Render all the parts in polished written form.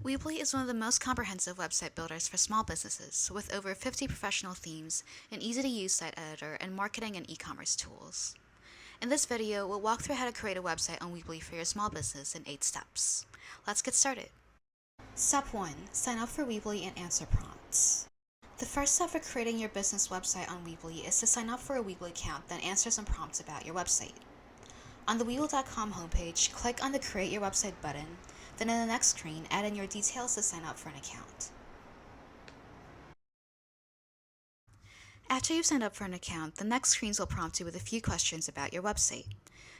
Weebly is one of the most comprehensive website builders for small businesses, with over 50 professional themes, an easy-to-use site editor, and marketing and e-commerce tools. In this video, we'll walk through how to create a website on Weebly for your small business in 8 steps. Let's get started. Step 1. Sign up for Weebly and answer prompts. The first step for creating your business website on Weebly is to sign up for a Weebly account, then answer some prompts about your website. On the Weebly.com homepage, click on the Create Your Website button, then in the next screen, add in your details to sign up for an account. After you've signed up for an account, the next screens will prompt you with a few questions about your website,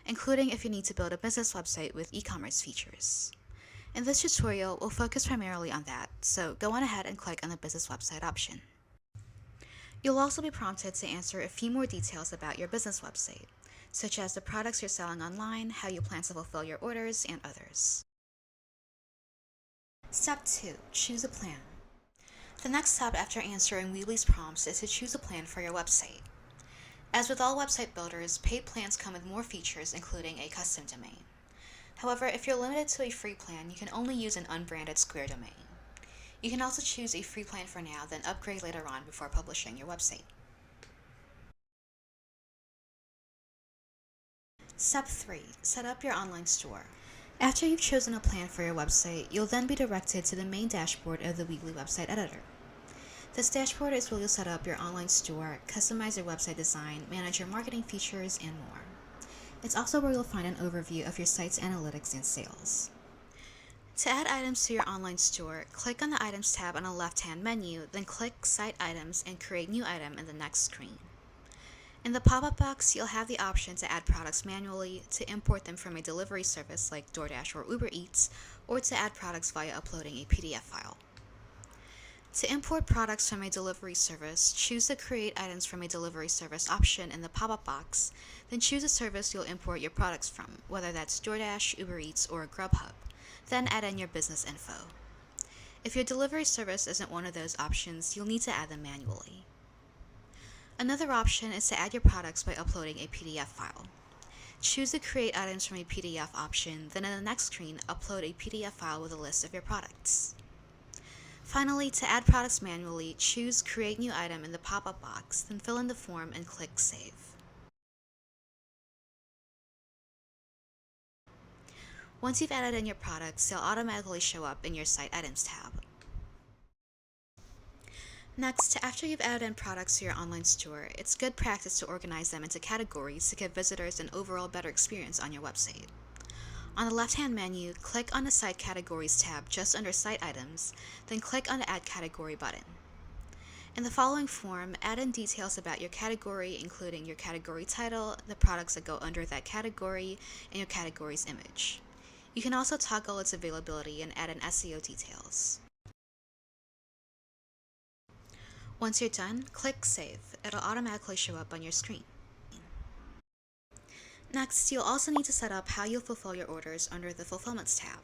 including if you need to build a business website with e-commerce features. In this tutorial, we'll focus primarily on that, so go on ahead and click on the business website option. You'll also be prompted to answer a few more details about your business website, such as the products you're selling online, how you plan to fulfill your orders, and others. Step 2. Choose a plan. The next step after answering Weebly's prompts is to choose a plan for your website. As with all website builders, paid plans come with more features, including a custom domain. However, if you're limited to a free plan, you can only use an unbranded Square domain. You can also choose a free plan for now, then upgrade later on before publishing your website. Step 3. Set up your online store. After you've chosen a plan for your website, you'll then be directed to the main dashboard of the Weebly website editor. This dashboard is where you'll set up your online store, customize your website design, manage your marketing features, and more. It's also where you'll find an overview of your site's analytics and sales. To add items to your online store, click on the Items tab on the left-hand menu, then click Site Items and create New Item in the next screen. In the pop-up box, you'll have the option to add products manually, to import them from a delivery service like DoorDash or Uber Eats, or to add products via uploading a PDF file. To import products from a delivery service, choose the Create Items from a Delivery Service option in the pop-up box, then choose a service you'll import your products from, whether that's DoorDash, Uber Eats, or Grubhub. Then add in your business info. If your delivery service isn't one of those options, you'll need to add them manually. Another option is to add your products by uploading a PDF file. Choose the Create Items from a PDF option, then in the next screen, upload a PDF file with a list of your products. Finally, to add products manually, choose Create New Item in the pop-up box, then fill in the form and click Save. Once you've added in your products, they'll automatically show up in your Site Items tab. Next, after you've added in products to your online store, it's good practice to organize them into categories to give visitors an overall better experience on your website. On the left-hand menu, click on the Site Categories tab just under Site Items, then click on the Add Category button. In the following form, add in details about your category, including your category title, the products that go under that category, and your category's image. You can also toggle its availability and add in SEO details. Once you're done, click Save. It'll automatically show up on your screen. Next, you'll also need to set up how you'll fulfill your orders under the Fulfillments tab.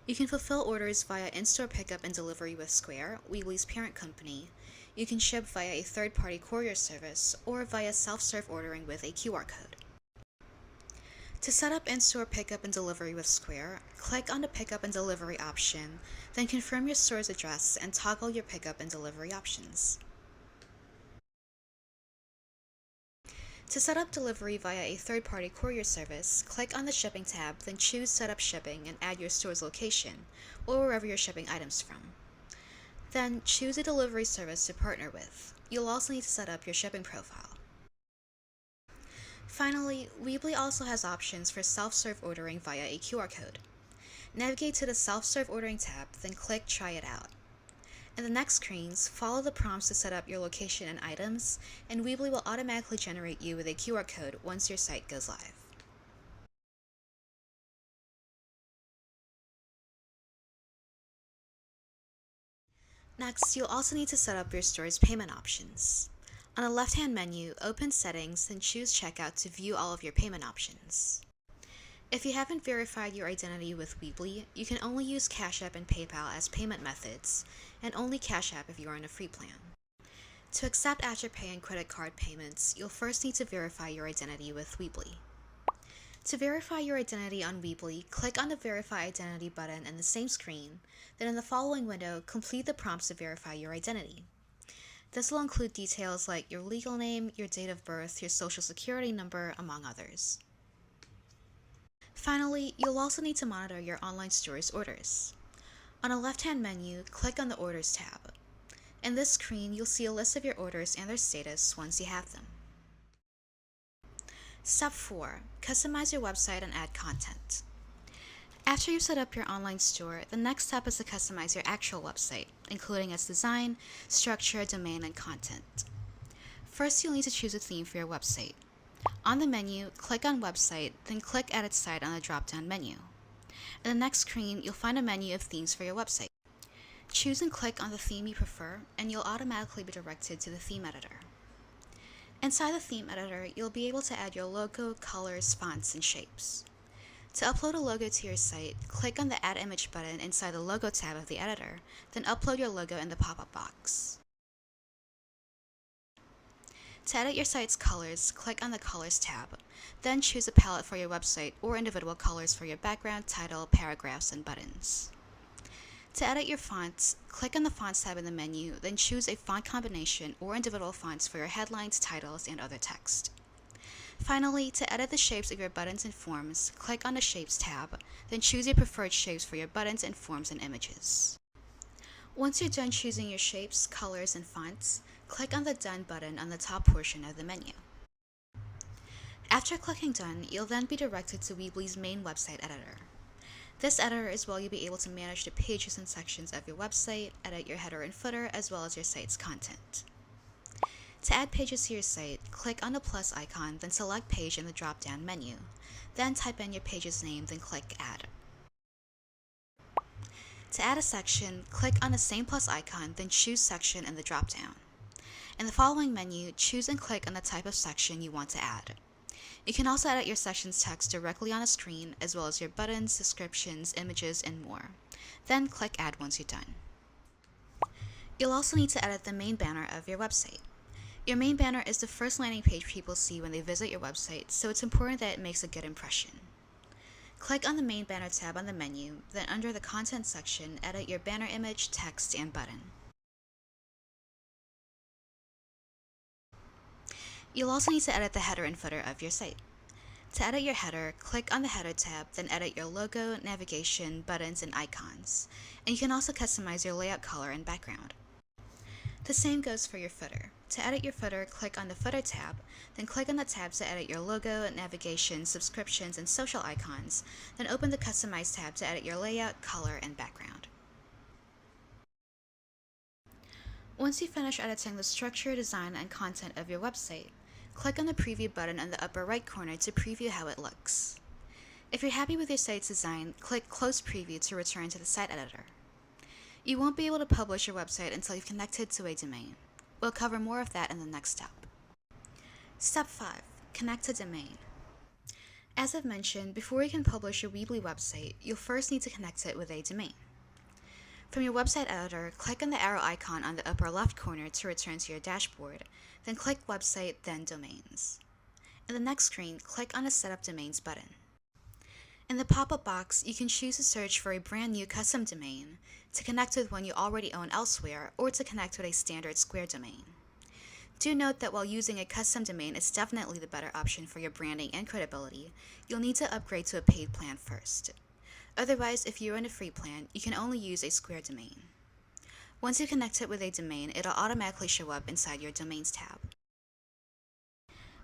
You can fulfill orders via in-store pickup and delivery with Square, Weebly's parent company. You can ship via a third-party courier service, or via self-serve ordering with a QR code. To set up in-store pickup and delivery with Square, click on the Pickup and Delivery option, then confirm your store's address and toggle your pickup and delivery options. To set up delivery via a third-party courier service, click on the Shipping tab, then choose Set up Shipping and add your store's location, or wherever you're shipping items from. Then choose a delivery service to partner with. You'll also need to set up your shipping profile. Finally, Weebly also has options for self-serve ordering via a QR code. Navigate to the Self-Serve Ordering tab, then click Try It Out. In the next screens, follow the prompts to set up your location and items, and Weebly will automatically generate you with a QR code once your site goes live. Next, you'll also need to set up your store's payment options. On the left-hand menu, open Settings, then choose Checkout to view all of your payment options. If you haven't verified your identity with Weebly, you can only use Cash App and PayPal as payment methods, and only Cash App if you are in a free plan. To accept Afterpay and credit card payments, you'll first need to verify your identity with Weebly. To verify your identity on Weebly, click on the Verify Identity button in the same screen. Then in the following window, complete the prompts to verify your identity. This will include details like your legal name, your date of birth, your social security number, among others. Finally, you'll also need to monitor your online store's orders. On the left-hand menu, click on the Orders tab. In this screen, you'll see a list of your orders and their status once you have them. Step 4. Customize your website and add content. After you've set up your online store, the next step is to customize your actual website, including its design, structure, domain, and content. First, you'll need to choose a theme for your website. On the menu, click on Website, then click Edit Site on the drop-down menu. In the next screen, you'll find a menu of themes for your website. Choose and click on the theme you prefer, and you'll automatically be directed to the theme editor. Inside the theme editor, you'll be able to add your logo, colors, fonts, and shapes. To upload a logo to your site, click on the Add Image button inside the Logo tab of the editor, then upload your logo in the pop-up box. To edit your site's colors, click on the Colors tab, then choose a palette for your website or individual colors for your background, title, paragraphs, and buttons. To edit your fonts, click on the Fonts tab in the menu, then choose a font combination or individual fonts for your headlines, titles, and other text. Finally, to edit the shapes of your buttons and forms, click on the Shapes tab, then choose your preferred shapes for your buttons and forms and images. Once you're done choosing your shapes, colors, and fonts, click on the Done button on the top portion of the menu. After clicking Done, you'll then be directed to Weebly's main website editor. This editor is where you'll be able to manage the pages and sections of your website, edit your header and footer, as well as your site's content. To add pages to your site, click on the plus icon, then select Page in the drop-down menu. Then type in your page's name, then click Add. To add a section, click on the same plus icon, then choose Section in the drop-down. In the following menu, choose and click on the type of section you want to add. You can also edit your section's text directly on a screen, as well as your buttons, descriptions, images, and more. Then click Add once you're done. You'll also need to edit the main banner of your website. Your main banner is the first landing page people see when they visit your website, so it's important that it makes a good impression. Click on the main banner tab on the menu, then under the Content section, edit your banner image, text, and button. You'll also need to edit the header and footer of your site. To edit your header, click on the Header tab, then edit your logo, navigation, buttons, and icons. And you can also customize your layout color and background. The same goes for your footer. To edit your footer, click on the Footer tab, then click on the tabs to edit your logo, navigation, subscriptions, and social icons, then open the Customize tab to edit your layout, color, and background. Once you finish editing the structure, design, and content of your website, click on the Preview button in the upper right corner to preview how it looks. If you're happy with your site's design, click Close Preview to return to the site editor. You won't be able to publish your website until you've connected to a domain. We'll cover more of that in the next step. Step 5. Connect a domain. As I've mentioned, before you can publish your Weebly website, you'll first need to connect it with a domain. From your website editor, click on the arrow icon on the upper left corner to return to your dashboard, then click Website, then Domains. In the next screen, click on the Set Up Domains button. In the pop-up box, you can choose to search for a brand new custom domain, to connect with one you already own elsewhere, or to connect with a standard Square domain. Do note that while using a custom domain is definitely the better option for your branding and credibility, you'll need to upgrade to a paid plan first. Otherwise, if you're in a free plan, you can only use a Square domain. Once you connect it with a domain, it'll automatically show up inside your Domains tab.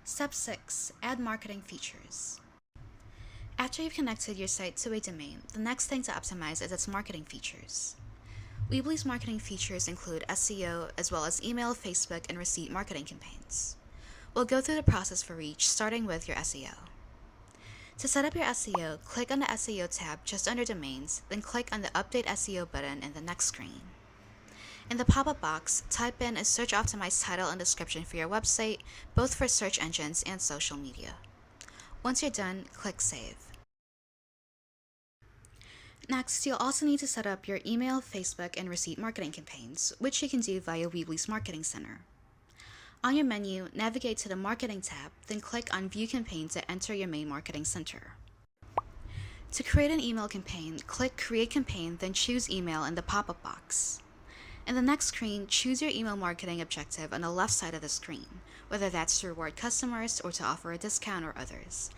Step 6. Add marketing features. After you've connected your site to a domain, the next thing to optimize is its marketing features. Weebly's marketing features include SEO, as well as email, Facebook, and receipt marketing campaigns. We'll go through the process for each, starting with your SEO. To set up your SEO, click on the SEO tab just under Domains, then click on the Update SEO button in the next screen. In the pop-up box, type in a search-optimized title and description for your website, both for search engines and social media. Once you're done, click Save. Next, you'll also need to set up your email, Facebook, and receipt marketing campaigns, which you can do via Weebly's Marketing Center. On your menu, navigate to the Marketing tab, then click on View Campaign to enter your main marketing center. To create an email campaign, click Create Campaign, then choose Email in the pop-up box. In the next screen, choose your email marketing objective on the left side of the screen, whether that's to reward customers or to offer a discount or others.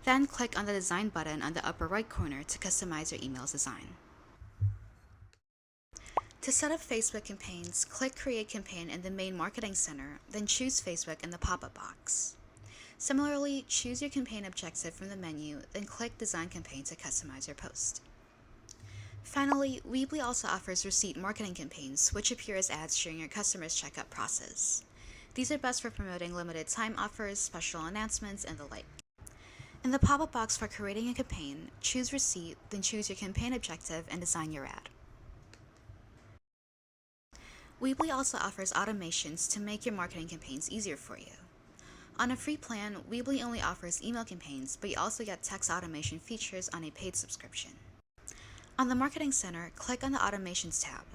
Then click on the Design button on the upper right corner to customize your email's design. To set up Facebook campaigns, click Create Campaign in the main marketing center, then choose Facebook in the pop-up box. Similarly, choose your campaign objective from the menu, then click Design Campaign to customize your post. Finally, Weebly also offers receipt marketing campaigns, which appear as ads during your customer's checkout process. These are best for promoting limited time offers, special announcements, and the like. In the pop-up box for creating a campaign, choose Receipt, then choose your campaign objective and design your ad. Weebly also offers automations to make your marketing campaigns easier for you. On a free plan, Weebly only offers email campaigns, but you also get text automation features on a paid subscription. On the Marketing Center, click on the Automations tab,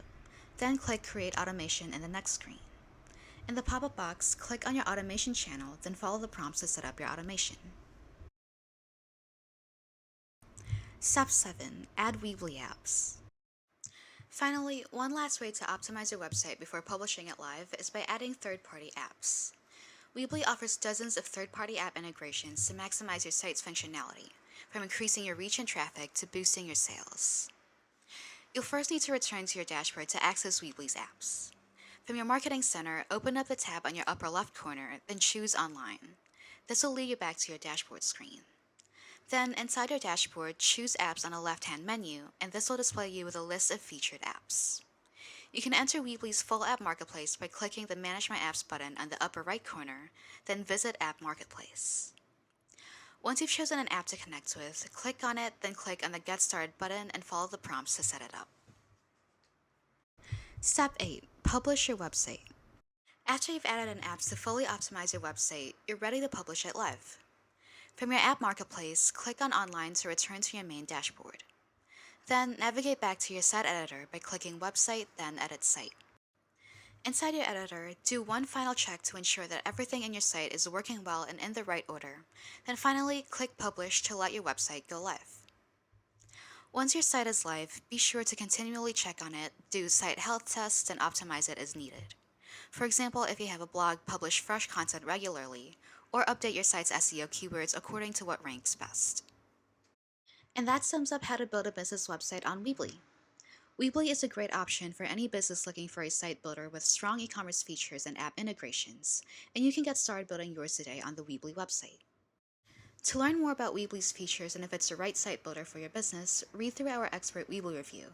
then click Create Automation in the next screen. In the pop-up box, click on your automation channel, then follow the prompts to set up your automation. Step 7. Add Weebly apps. Finally, one last way to optimize your website before publishing it live is by adding third-party apps. Weebly offers dozens of third-party app integrations to maximize your site's functionality, from increasing your reach and traffic to boosting your sales. You'll first need to return to your dashboard to access Weebly's apps. From your Marketing Center, open up the tab on your upper left corner, then choose Online. This will lead you back to your dashboard screen. Then, inside your dashboard, choose Apps on the left-hand menu, and this will display you with a list of featured apps. You can enter Weebly's full app marketplace by clicking the Manage My Apps button on the upper right corner, then visit App Marketplace. Once you've chosen an app to connect with, click on it, then click on the Get Started button and follow the prompts to set it up. Step 8. Publish your website. After you've added an app to fully optimize your website, you're ready to publish it live. From your app marketplace, click on Online to return to your main dashboard. Then navigate back to your site editor by clicking Website, then Edit Site. Inside your editor, do one final check to ensure that everything in your site is working well and in the right order. Then finally, click Publish to let your website go live. Once your site is live, be sure to continually check on it, do site health tests, and optimize it as needed. For example, if you have a blog, publish fresh content regularly, or update your site's SEO keywords according to what ranks best. And that sums up how to build a business website on Weebly. Weebly is a great option for any business looking for a site builder with strong e-commerce features and app integrations, and you can get started building yours today on the Weebly website. To learn more about Weebly's features and if it's the right site builder for your business, read through our expert Weebly review,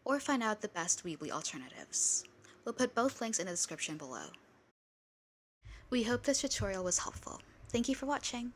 or find out the best Weebly alternatives. We'll put both links in the description below. We hope this tutorial was helpful. Thank you for watching.